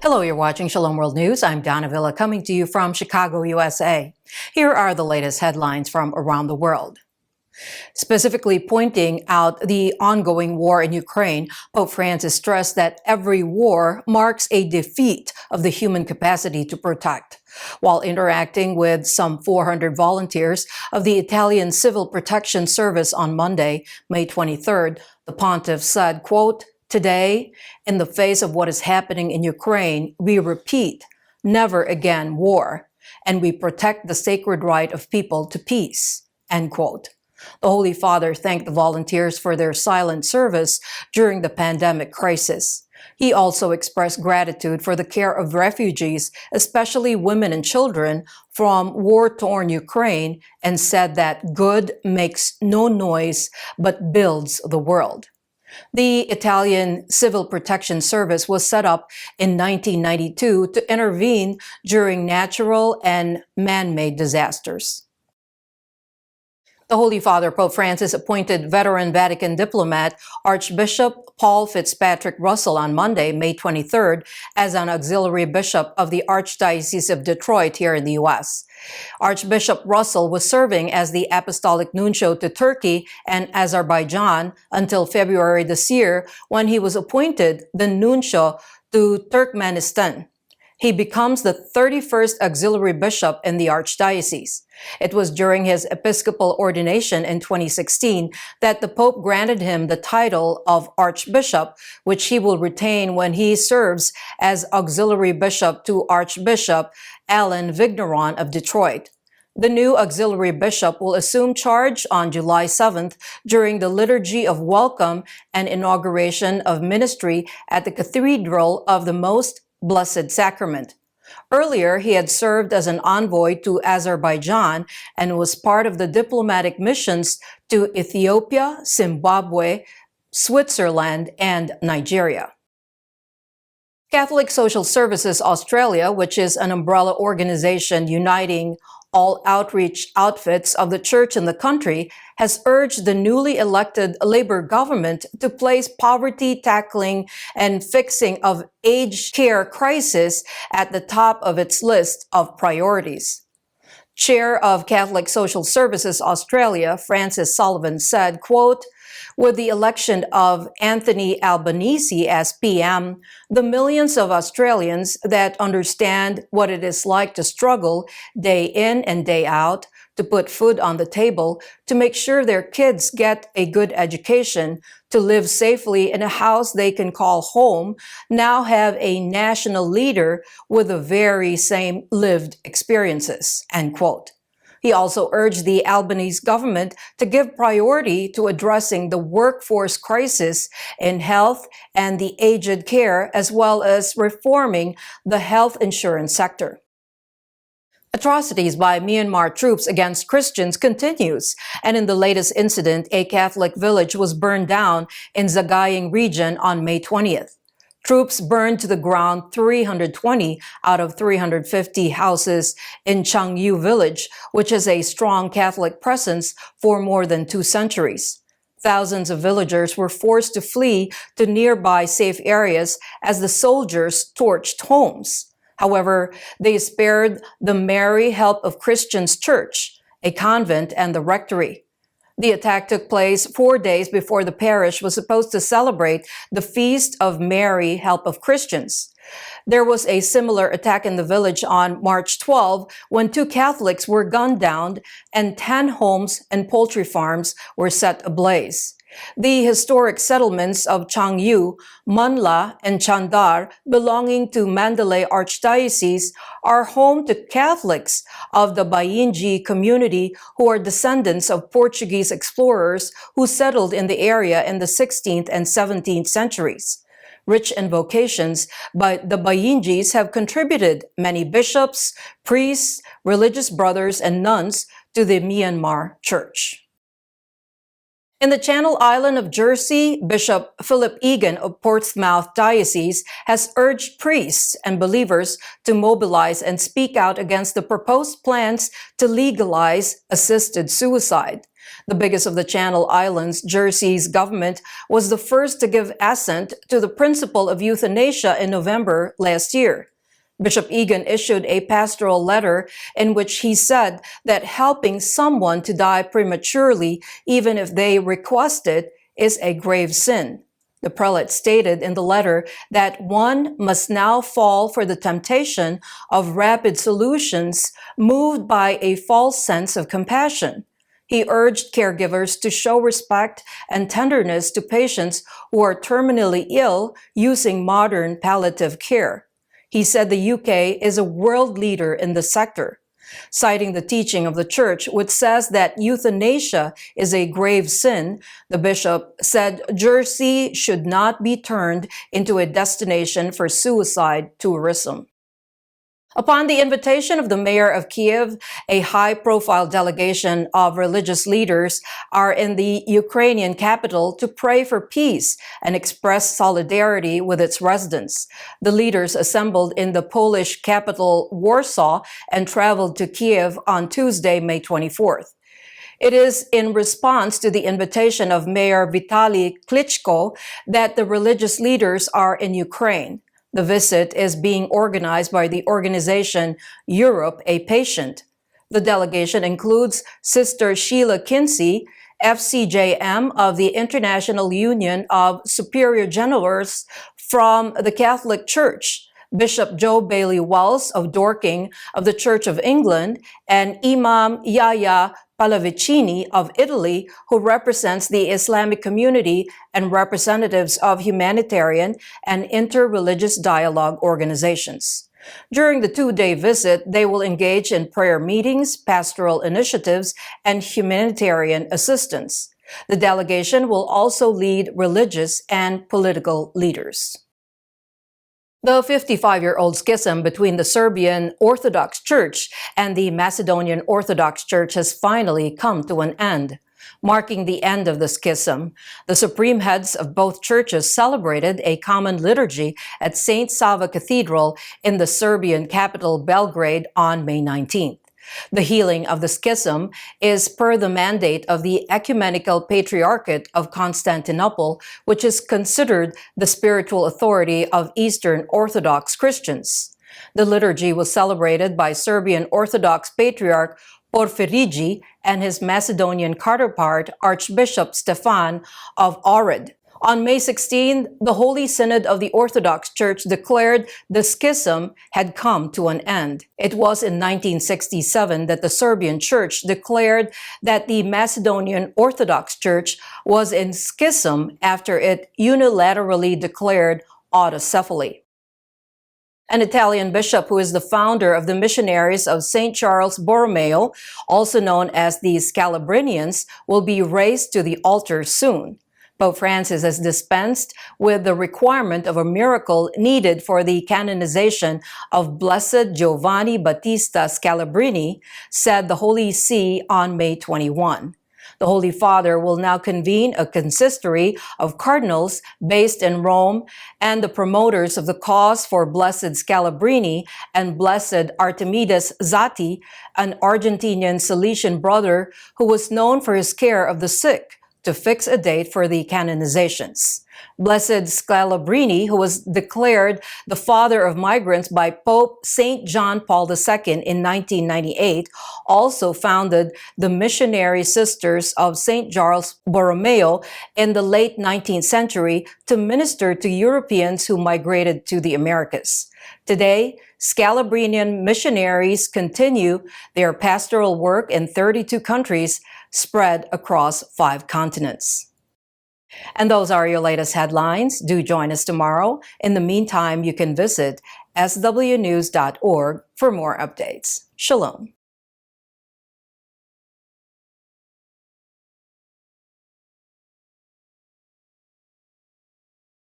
Hello, you're watching Shalom World News. I'm Donna Villa coming to you from Chicago, USA. Here are the latest headlines from around the world. Specifically pointing out the ongoing war in Ukraine, Pope Francis stressed that every war marks a defeat of the human capacity to protect. While interacting with some 400 volunteers of the Italian Civil Protection Service on Monday, May 23rd, the pontiff said, quote, "Today, in the face of what is happening in Ukraine, we repeat, never again war, and we protect the sacred right of people to peace," end quote. The Holy Father thanked the volunteers for their silent service during the pandemic crisis. He also expressed gratitude for the care of refugees, especially women and children, from war-torn Ukraine, and said that good makes no noise but builds the world. The Italian Civil Protection Service was set up in 1992 to intervene during natural and man-made disasters. The Holy Father, Pope Francis, appointed veteran Vatican diplomat Archbishop Paul Fitzpatrick Russel on Monday, May 23rd, as an auxiliary bishop of the Archdiocese of Detroit here in the U.S. Archbishop Russel was serving as the apostolic nuncio to Turkey and Azerbaijan until February this year, when he was appointed the nuncio to Turkmenistan. He becomes the 31st auxiliary bishop in the Archdiocese. It was during his episcopal ordination in 2016 that the Pope granted him the title of Archbishop, which he will retain when he serves as auxiliary bishop to Archbishop Alan Vigneron of Detroit. The new auxiliary bishop will assume charge on July 7th during the Liturgy of Welcome and inauguration of ministry at the Cathedral of the Most Blessed Sacrament. Earlier, he had served as an envoy to Azerbaijan and was part of the diplomatic missions to Ethiopia, Zimbabwe, Switzerland, and Nigeria. Catholic Social Services Australia, which is an umbrella organization uniting all outreach outfits of the church in the country, has urged the newly elected Labour government to place poverty tackling and fixing of aged care crisis at the top of its list of priorities. Chair of Catholic Social Services Australia, Francis Sullivan, said, quote, "With the election of Anthony Albanese as PM, the millions of Australians that understand what it is like to struggle day in and day out to put food on the table, to make sure their kids get a good education, to live safely in a house they can call home, now have a national leader with the very same lived experiences," end quote. He also urged the Albanese government to give priority to addressing the workforce crisis in health and the aged care, as well as reforming the health insurance sector. Atrocities by Myanmar troops against Christians continues, and in the latest incident, a Catholic village was burned down in Zagaying region on May 20th. Troops burned to the ground 320 out of 350 houses in Changyu village, which is a strong Catholic presence for more than 2 centuries. Thousands of villagers were forced to flee to nearby safe areas as the soldiers torched homes. However, they spared the Mary Help of Christians Church, a convent, and the rectory. The attack took place 4 days before the parish was supposed to celebrate the Feast of Mary, Help of Christians. There was a similar attack in the village on March 12 when 2 Catholics were gunned down and 10 homes and poultry farms were set ablaze. The historic settlements of Changyu, Manla, and Chandar, belonging to Mandalay Archdiocese, are home to Catholics of the Bayinji community who are descendants of Portuguese explorers who settled in the area in the 16th and 17th centuries. Rich in vocations, but the Bayinjis have contributed many bishops, priests, religious brothers, and nuns to the Myanmar Church. In the Channel Island of Jersey, Bishop Philip Egan of Portsmouth Diocese has urged priests and believers to mobilize and speak out against the proposed plans to legalize assisted suicide. The biggest of the Channel Islands, Jersey's government was the first to give assent to the principle of euthanasia in November last year. Bishop Egan issued a pastoral letter in which he said that helping someone to die prematurely, even if they request it, is a grave sin. The prelate stated in the letter that one must now fall for the temptation of rapid solutions, moved by a false sense of compassion. He urged caregivers to show respect and tenderness to patients who are terminally ill using modern palliative care. He said the UK is a world leader in the sector, citing the teaching of the Church, which says that euthanasia is a grave sin. The bishop said Jersey should not be turned into a destination for suicide tourism. Upon the invitation of the mayor of Kiev, a high-profile delegation of religious leaders are in the Ukrainian capital to pray for peace and express solidarity with its residents. The leaders assembled in the Polish capital, Warsaw, and traveled to Kiev on Tuesday, May 24th. It is in response to the invitation of Mayor Vitaly Klitschko that the religious leaders are in Ukraine. The visit is being organized by the organization Europe, a Patient. The delegation includes Sister Sheila Kinsey, FCJM of the International Union of Superior Generals from the Catholic Church, Bishop Joe Bailey Wells of Dorking of the Church of England, and Imam Yahya Pallavicini of Italy, who represents the Islamic community, and representatives of humanitarian and interreligious dialogue organizations. During the two-day visit, they will engage in prayer meetings, pastoral initiatives, and humanitarian assistance. The delegation will also lead religious and political leaders. The 55-year-old schism between the Serbian Orthodox Church and the Macedonian Orthodox Church has finally come to an end. Marking the end of the schism, the supreme heads of both churches celebrated a common liturgy at St. Sava Cathedral in the Serbian capital Belgrade on May 19th. The healing of the schism is per the mandate of the Ecumenical Patriarchate of Constantinople, which is considered the spiritual authority of Eastern Orthodox Christians. The liturgy was celebrated by Serbian Orthodox Patriarch Porphyry and his Macedonian counterpart, Archbishop Stefan of Ohrid. On May 16, the Holy Synod of the Orthodox Church declared the schism had come to an end. It was in 1967 that the Serbian Church declared that the Macedonian Orthodox Church was in schism after it unilaterally declared autocephaly. An Italian bishop who is the founder of the Missionaries of St. Charles Borromeo, also known as the Scalabrinians, will be raised to the altar soon. Pope Francis has dispensed with the requirement of a miracle needed for the canonization of Blessed Giovanni Battista Scalabrini, said the Holy See on May 21. The Holy Father will now convene a consistory of cardinals based in Rome and the promoters of the cause for Blessed Scalabrini and Blessed Artemides Zatti, an Argentinian Salesian brother who was known for his care of the sick, to fix a date for the canonizations. Blessed Scalabrini, who was declared the father of migrants by Pope St. John Paul II in 1998, also founded the Missionary Sisters of St. Charles Borromeo in the late 19th century to minister to Europeans who migrated to the Americas. Today, Scalabrinian missionaries continue their pastoral work in 32 countries spread across 5 continents. And those are your latest headlines. Do join us tomorrow. In the meantime, you can visit swnews.org for more updates. Shalom.